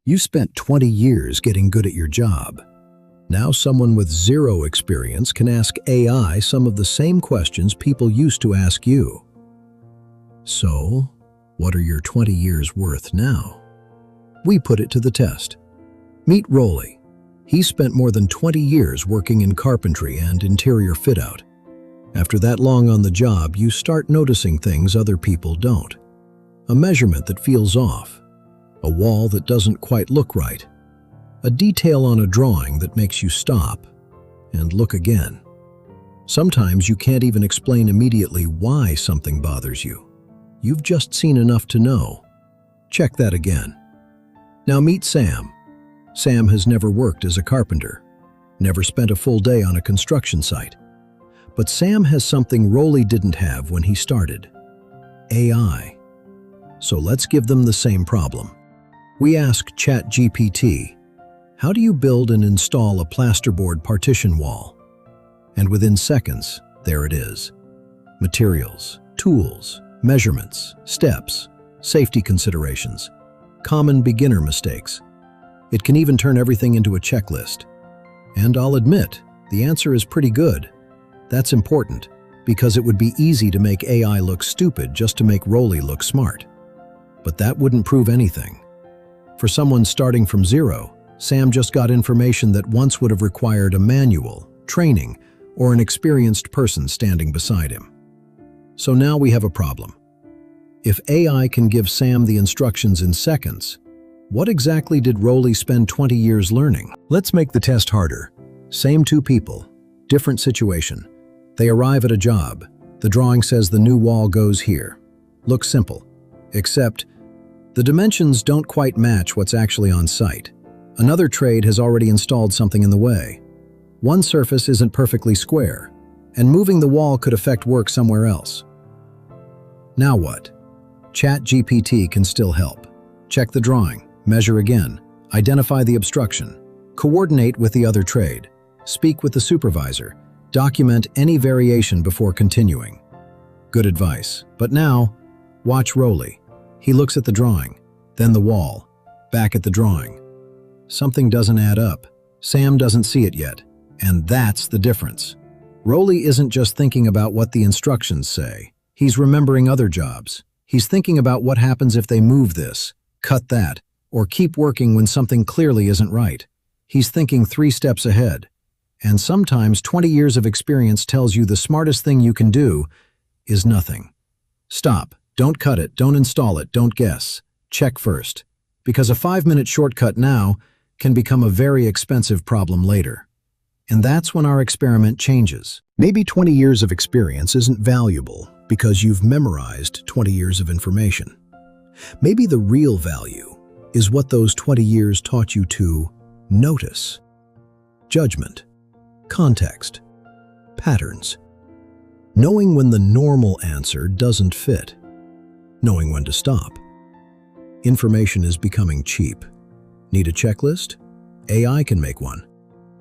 You spent 20 years getting good at your job. Now someone with zero experience can ask AI some of the same questions people used to ask you. So, what are your 20 years worth now? We put it to the test. Meet Rolly. He spent more than 20 years working in carpentry and interior fit-out. After that long on the job, you start noticing things other people don't. A measurement that feels off. A wall that doesn't quite look right. A detail on a drawing that makes you stop and look again. Sometimes you can't even explain immediately why something bothers you. You've just seen enough to know. Check that again. Now meet Sam. Sam has never worked as a carpenter, never spent a full day on a construction site. But Sam has something Rolly didn't have when he started: AI. So let's give them the same problem. We ask ChatGPT, how do you build and install a plasterboard partition wall? And within seconds, there it is. Materials, tools, measurements, steps, safety considerations, common beginner mistakes. It can even turn everything into a checklist. And I'll admit, the answer is pretty good. That's important, because it would be easy to make AI look stupid just to make Rolly look smart. But that wouldn't prove anything. For someone starting from zero, Sam just got information that once would have required a manual, training, or an experienced person standing beside him. So now we have a problem. If AI can give Sam the instructions in seconds, what exactly did Rolly spend 20 years learning? Let's make the test harder. Same two people, different situation. They arrive at a job. The drawing says the new wall goes here. Looks simple, except the dimensions don't quite match what's actually on site. Another trade has already installed something in the way. One surface isn't perfectly square, and moving the wall could affect work somewhere else. Now what? ChatGPT can still help. Check the drawing, measure again, identify the obstruction, coordinate with the other trade, speak with the supervisor, document any variation before continuing. Good advice. But now, watch Rolly. He looks at the drawing, then the wall, back at the drawing. Something doesn't add up. Sam doesn't see it yet, and that's the difference. Rolly isn't just thinking about what the instructions say. He's remembering other jobs. He's thinking about what happens if they move this, cut that, or keep working when something clearly isn't right. He's thinking 3 steps ahead. And sometimes 20 years of experience tells you the smartest thing you can do is nothing. Stop. Don't cut it. Don't install it. Don't guess. Check first. Because a 5-minute shortcut now can become a very expensive problem later. And that's when our experiment changes. Maybe 20 years of experience isn't valuable because you've memorized 20 years of information. Maybe the real value is what those 20 years taught you to notice. Judgment, context, patterns. Knowing when the normal answer doesn't fit. Knowing when to stop. Information is becoming cheap. Need a checklist? AI can make one.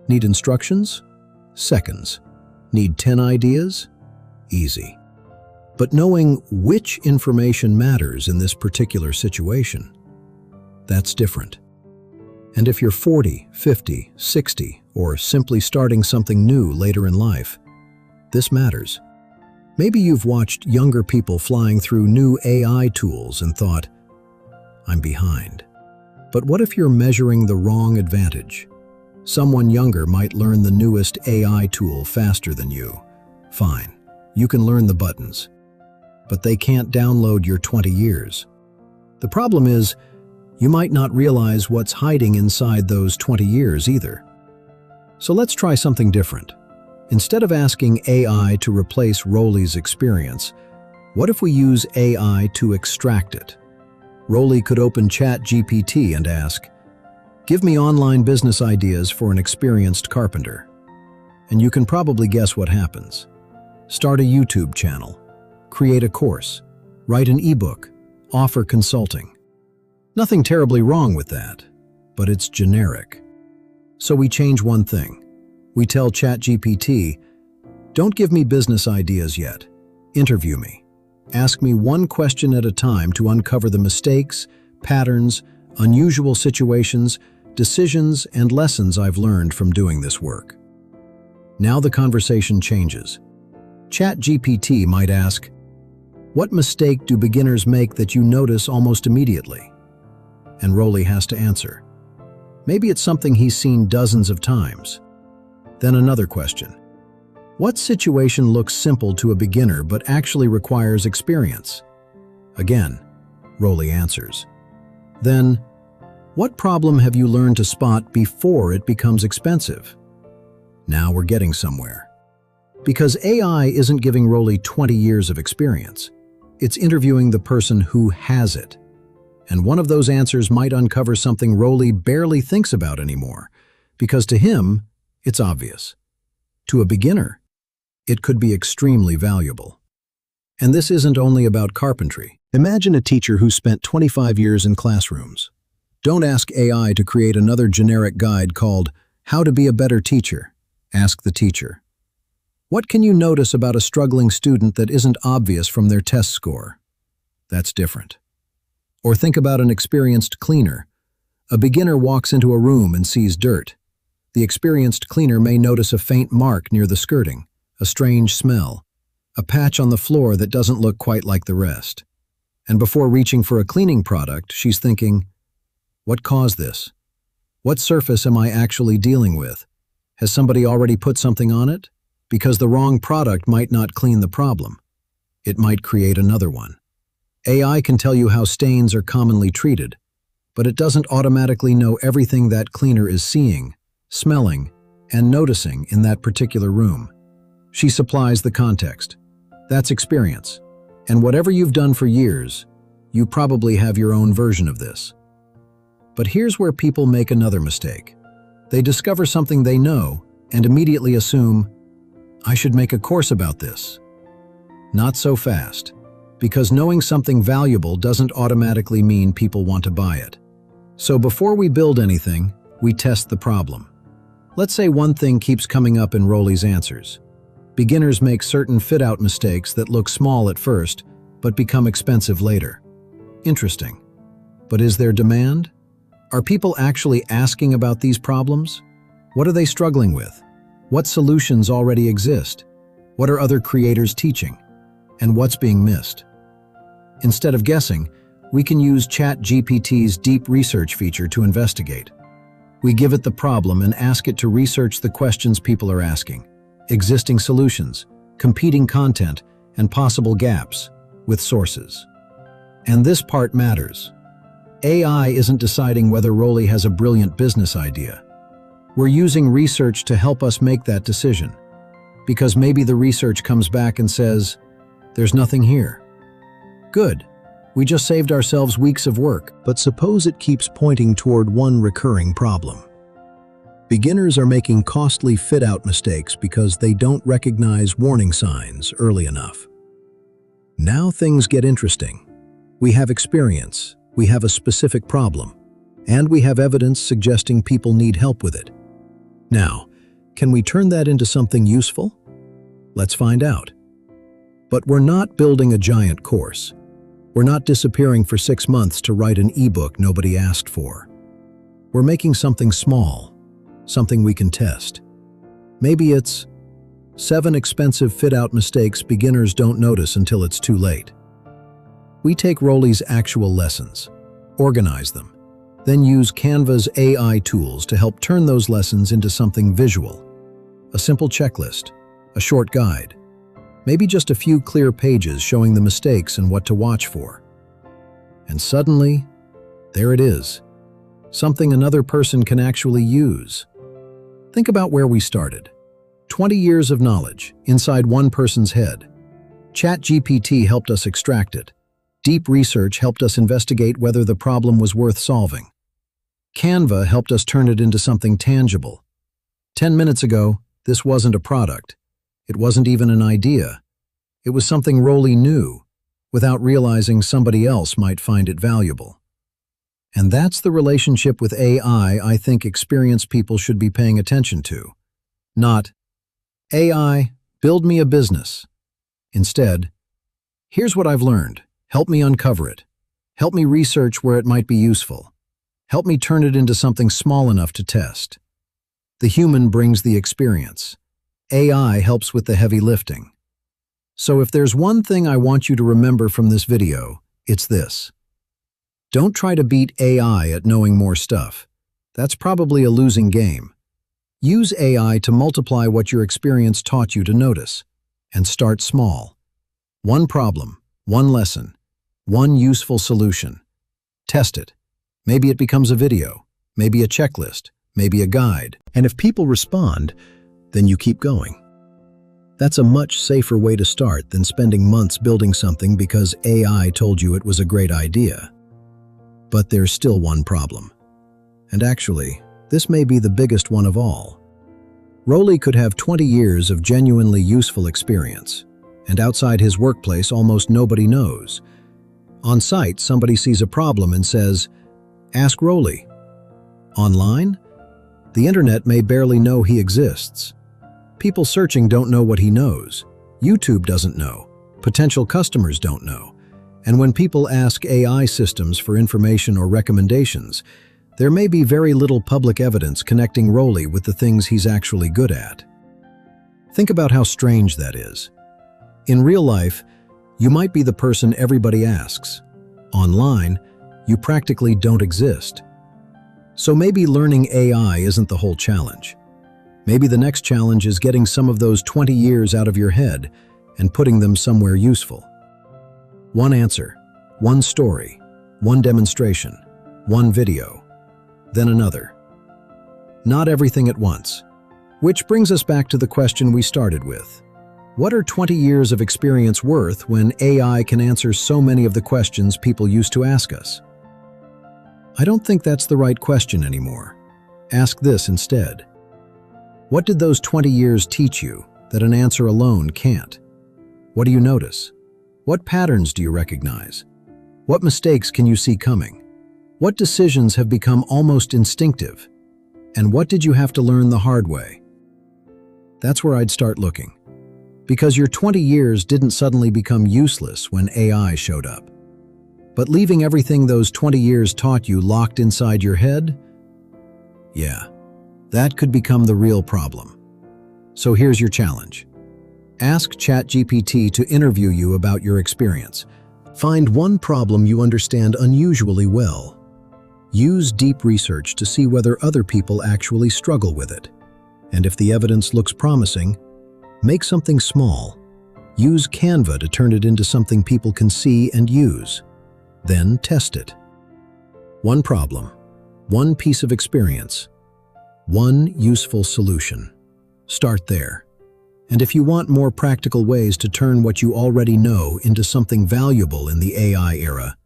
Need instructions? Seconds. Need 10 ideas? Easy. But knowing which information matters in this particular situation, that's different. And if you're 40, 50, 60, or simply starting something new later in life, this matters. Maybe you've watched younger people flying through new AI tools and thought, I'm behind. But what if you're measuring the wrong advantage? Someone younger might learn the newest AI tool faster than you. Fine, you can learn the buttons, but they can't download your 20 years. The problem is, you might not realize what's hiding inside those 20 years either. So let's try something different. Instead of asking AI to replace Rolly's experience, what if we use AI to extract it? Rolly could open ChatGPT and ask, give me online business ideas for an experienced carpenter. And you can probably guess what happens. Start a YouTube channel, create a course, write an ebook, offer consulting. Nothing terribly wrong with that, but it's generic. So we change one thing. We tell ChatGPT, don't give me business ideas yet. Interview me. Ask me one question at a time to uncover the mistakes, patterns, unusual situations, decisions, and lessons I've learned from doing this work. Now the conversation changes. ChatGPT might ask, "What mistake do beginners make that you notice almost immediately?" And Rolly has to answer. Maybe it's something he's seen dozens of times. Then another question. What situation looks simple to a beginner but actually requires experience? Again, Rolly answers. Then, what problem have you learned to spot before it becomes expensive? Now we're getting somewhere. Because AI isn't giving Rolly 20 years of experience. It's interviewing the person who has it. And one of those answers might uncover something Rolly barely thinks about anymore, because to him, it's obvious. To a beginner, it could be extremely valuable. And this isn't only about carpentry. Imagine a teacher who spent 25 years in classrooms. Don't ask AI to create another generic guide called How to Be a Better Teacher. Ask the teacher. What can you notice about a struggling student that isn't obvious from their test score? That's different. Or think about an experienced cleaner. A beginner walks into a room and sees dirt. The experienced cleaner may notice a faint mark near the skirting, a strange smell, a patch on the floor that doesn't look quite like the rest. And before reaching for a cleaning product, she's thinking, what caused this? What surface am I actually dealing with? Has somebody already put something on it? Because the wrong product might not clean the problem. It might create another one. AI can tell you how stains are commonly treated, but it doesn't automatically know everything that cleaner is seeing, smelling, and noticing in that particular room. She supplies the context. That's experience. And whatever you've done for years, you probably have your own version of this. But here's where people make another mistake. They discover something they know and immediately assume, I should make a course about this. Not so fast, because knowing something valuable doesn't automatically mean people want to buy it. So before we build anything, we test the problem. Let's say one thing keeps coming up in Rolly's answers. Beginners make certain fit-out mistakes that look small at first, but become expensive later. Interesting. But is there demand? Are people actually asking about these problems? What are they struggling with? What solutions already exist? What are other creators teaching? And what's being missed? Instead of guessing, we can use ChatGPT's deep research feature to investigate. We give it the problem and ask it to research the questions people are asking, existing solutions, competing content, and possible gaps, with sources. And this part matters. AI isn't deciding whether Rolly has a brilliant business idea. We're using research to help us make that decision. Because maybe the research comes back and says, there's nothing here. Good. We just saved ourselves weeks of work. But suppose it keeps pointing toward one recurring problem. Beginners are making costly fit-out mistakes because they don't recognize warning signs early enough. Now things get interesting. We have experience, we have a specific problem, and we have evidence suggesting people need help with it. Now, can we turn that into something useful? Let's find out. But we're not building a giant course. We're not disappearing for 6 months to write an ebook nobody asked for. We're making something small, something we can test. Maybe it's 7 expensive fit-out mistakes beginners don't notice until it's too late. We take Rolly's actual lessons, organize them, then use Canva's AI tools to help turn those lessons into something visual. A simple checklist, a short guide, maybe just a few clear pages showing the mistakes and what to watch for. And suddenly, there it is, something another person can actually use. Think about where we started. 20 years of knowledge inside one person's head. ChatGPT helped us extract it. Deep research helped us investigate whether the problem was worth solving. Canva helped us turn it into something tangible. 10 minutes ago, this wasn't a product. It wasn't even an idea. It was something Rolly knew, without realizing somebody else might find it valuable. And that's the relationship with AI I think experienced people should be paying attention to. Not, AI, build me a business. Instead, here's what I've learned. Help me uncover it. Help me research where it might be useful. Help me turn it into something small enough to test. The human brings the experience. AI helps with the heavy lifting. So if there's one thing I want you to remember from this video, it's this. Don't try to beat AI at knowing more stuff. That's probably a losing game. Use AI to multiply what your experience taught you to notice. And start small. One problem, one lesson, one useful solution. Test it. Maybe it becomes a video, maybe a checklist, maybe a guide. And if people respond, then you keep going. That's a much safer way to start than spending months building something because AI told you it was a great idea. But there's still one problem. And actually, this may be the biggest one of all. Rolly could have 20 years of genuinely useful experience, and outside his workplace almost nobody knows. On site, somebody sees a problem and says, "Ask Rolly." Online? The internet may barely know he exists. People searching don't know what he knows. YouTube doesn't know. Potential customers don't know. And when people ask AI systems for information or recommendations, there may be very little public evidence connecting Rolly with the things he's actually good at. Think about how strange that is. In real life, you might be the person everybody asks. Online, you practically don't exist. So maybe learning AI isn't the whole challenge. Maybe the next challenge is getting some of those 20 years out of your head and putting them somewhere useful. One answer, one story, one demonstration, one video, then another. Not everything at once. Which brings us back to the question we started with. What are 20 years of experience worth when AI can answer so many of the questions people used to ask us? I don't think that's the right question anymore. Ask this instead. What did those 20 years teach you that an answer alone can't? What do you notice? What patterns do you recognize? What mistakes can you see coming? What decisions have become almost instinctive? And what did you have to learn the hard way? That's where I'd start looking. Because your 20 years didn't suddenly become useless when AI showed up. But leaving everything those 20 years taught you locked inside your head? Yeah, that could become the real problem. So here's your challenge. Ask ChatGPT to interview you about your experience. Find one problem you understand unusually well. Use deep research to see whether other people actually struggle with it. And if the evidence looks promising, make something small. Use Canva to turn it into something people can see and use. Then test it. One problem, one piece of experience, one useful solution. Start there. And if you want more practical ways to turn what you already know into something valuable in the AI era,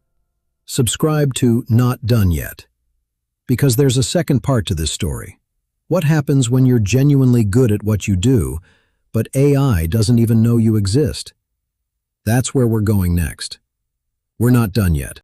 subscribe to Not Done Yet. Because there's a second part to this story. What happens when you're genuinely good at what you do, but AI doesn't even know you exist? That's where we're going next. We're not done yet.